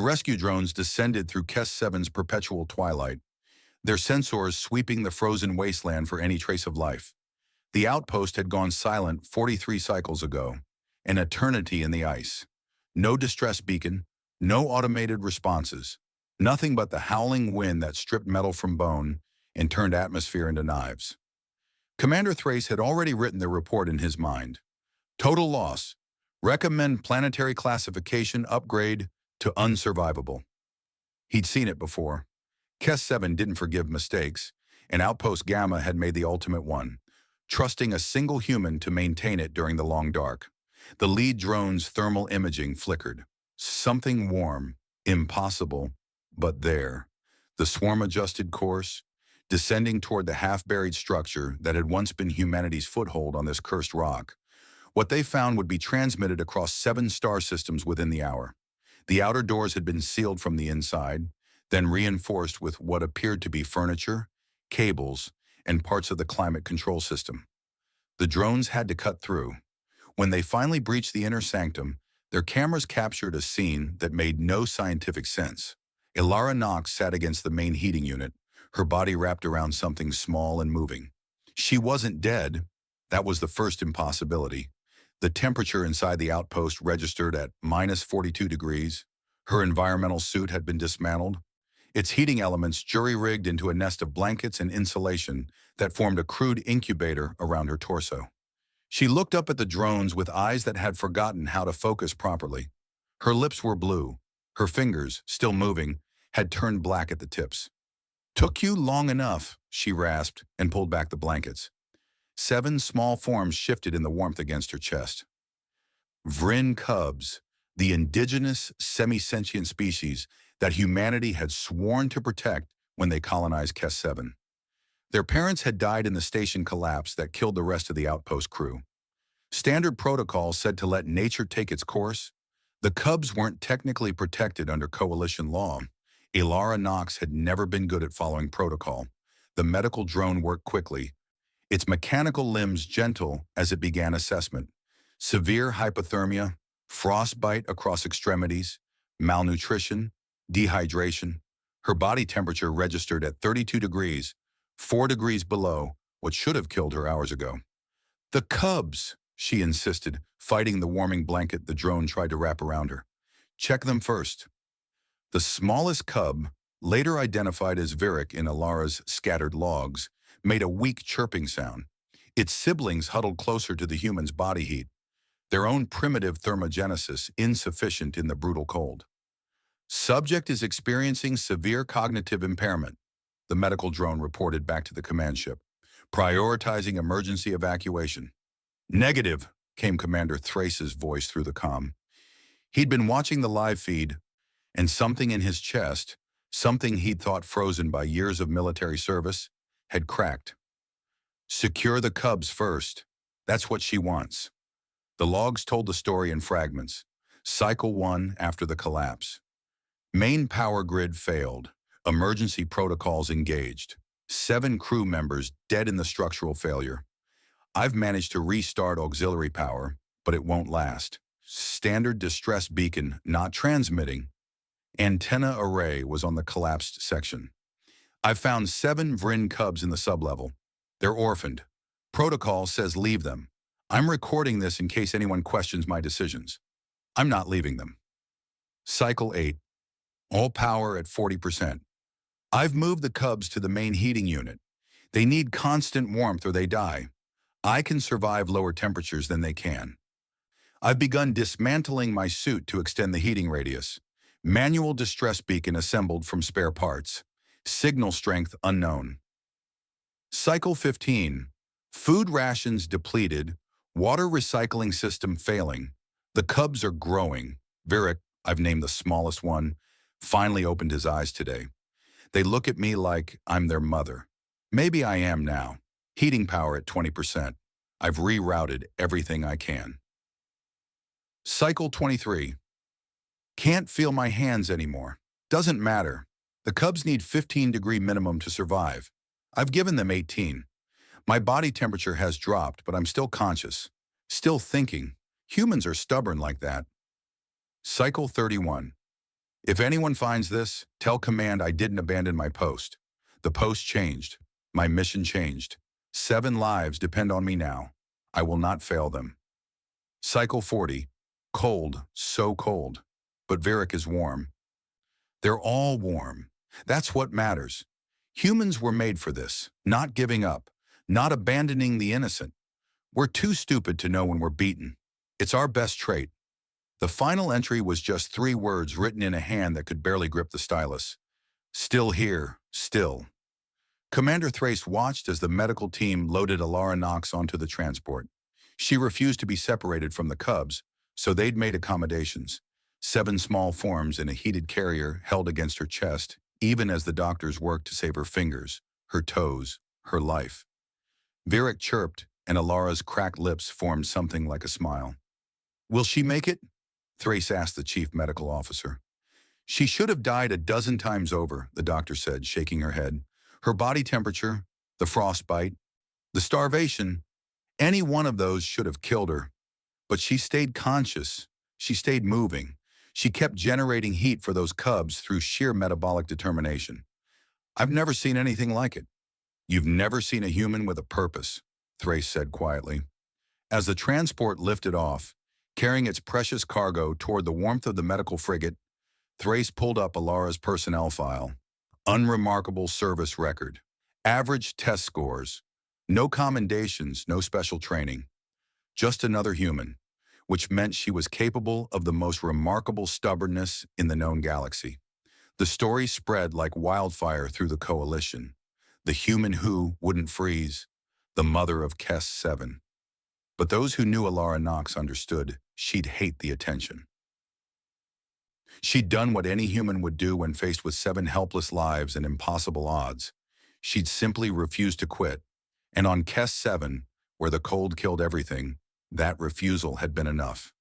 rescue drones descended through KES-7's perpetual twilight, their sensors sweeping the frozen wasteland for any trace of life. The outpost had gone silent 43 cycles ago, an eternity in the ice. No distress beacon, no automated responses, nothing but the howling wind that stripped metal from bone and turned atmosphere into knives. Commander Thrace had already written the report in his mind. Total loss. Recommend planetary classification upgrade to unsurvivable. He'd seen it before. KES-7 didn't forgive mistakes, and Outpost Gamma had made the ultimate one, trusting a single human to maintain it during the long dark. The lead drone's thermal imaging flickered. Something warm, impossible, but there. The swarm adjusted course, descending toward the half-buried structure that had once been humanity's foothold on this cursed rock. What they found would be transmitted across 7 star systems within the hour. The outer doors had been sealed from the inside, then reinforced with what appeared to be furniture, cables, and parts of the climate control system. The drones had to cut through. When they finally breached the inner sanctum, their cameras captured a scene that made no scientific sense. Alar Knox sat against the main heating unit, her body wrapped around something small and moving. She wasn't dead. That was the first impossibility. The temperature inside the outpost registered at -42 degrees. Her environmental suit had been dismantled, its heating elements jury-rigged into a nest of blankets and insulation that formed a crude incubator around her torso. She looked up at the drones with eyes that had forgotten how to focus properly. Her lips were blue. Her fingers, still moving, had turned black at the tips. "Took you long enough," she rasped and pulled back the blankets. 7 small forms shifted in the warmth against her chest. Vrin cubs, the indigenous semi-sentient species that humanity had sworn to protect when they colonized KES-7. Their parents had died in the station collapse that killed the rest of the outpost crew. Standard protocol said to let nature take its course. The cubs weren't technically protected under coalition law. Alar Knox had never been good at following protocol. The medical drone worked quickly, its mechanical limbs gentle as it began assessment. Severe hypothermia, frostbite across extremities, malnutrition, dehydration. Her body temperature registered at 32 degrees, 4 degrees below what should have killed her hours ago. "The cubs," she insisted, fighting the warming blanket the drone tried to wrap around her. "Check them first." The smallest cub, later identified as Virik in Alara's scattered logs, made a weak chirping sound. Its siblings huddled closer to the human's body heat, their own primitive thermogenesis insufficient in the brutal cold. "Subject is experiencing severe cognitive impairment," the medical drone reported back to the command ship, prioritizing emergency evacuation. "Negative," came Commander Thrace's voice through the comm. He'd been watching the live feed, and something in his chest, something he'd thought frozen by years of military service, had cracked. "Secure the cubs first. That's what she wants." The logs told the story in fragments. Cycle 1 after the collapse. Main power grid failed. Emergency protocols engaged. 7 crew members dead in the structural failure. "I've managed to restart auxiliary power, but it won't last. Standard distress beacon not transmitting. Antenna array was on the collapsed section. I've found 7 Vrin cubs in the sublevel. They're orphaned. Protocol says leave them. I'm recording this in case anyone questions my decisions. I'm not leaving them." Cycle 8. All power at 40%. "I've moved the cubs to the main heating unit. They need constant warmth or they die. I can survive lower temperatures than they can. I've begun dismantling my suit to extend the heating radius. Manual distress beacon assembled from spare parts. Signal strength unknown." Cycle 15. Food rations depleted. Water recycling system failing. The cubs are growing. Virik, I've named the smallest one, finally opened his eyes today. They look at me like I'm their mother. Maybe I am now. Heating power at 20%. I've rerouted everything I can. Cycle 23. Can't feel my hands anymore. Doesn't matter. The cubs need 15-degree minimum to survive. I've given them 18. My body temperature has dropped, but I'm still conscious. Still thinking. Humans are stubborn like that. Cycle 31. If anyone finds this, tell command I didn't abandon my post. The post changed. My mission changed. 7 lives depend on me now. I will not fail them. Cycle 40. Cold, so cold. But Varric is warm. They're all warm. That's what matters. Humans were made for this, not giving up, not abandoning the innocent. We're too stupid to know when we're beaten. It's our best trait. The final entry was just 3 words written in a hand that could barely grip the stylus. Still here, still. Commander Thrace watched as the medical team loaded Alar Knox onto the transport. She refused to be separated from the cubs, so they'd made accommodations. 7 small forms in a heated carrier held against her chest, even as the doctors worked to save her fingers, her toes, her life. Varric chirped, and Alara's cracked lips formed something like a smile. "Will she make it?" Thrace asked the chief medical officer. "She should have died a dozen times over," the doctor said, shaking her head. "Her body temperature, the frostbite, the starvation, any one of those should have killed her. But she stayed conscious. She stayed moving. She kept generating heat for those cubs through sheer metabolic determination. I've never seen anything like it." "You've never seen a human with a purpose," Thrace said quietly. As the transport lifted off, carrying its precious cargo toward the warmth of the medical frigate, Thrace pulled up Alara's personnel file. Unremarkable service record. Average test scores. No commendations, no special training. Just another human, which meant she was capable of the most remarkable stubbornness in the known galaxy. The story spread like wildfire through the coalition. The human who wouldn't freeze, the mother of Kess 7. But those who knew Alar Knox understood she'd hate the attention. She'd done what any human would do when faced with 7 helpless lives and impossible odds. She'd simply refused to quit. And on Kess 7, where the cold killed everything, that refusal had been enough.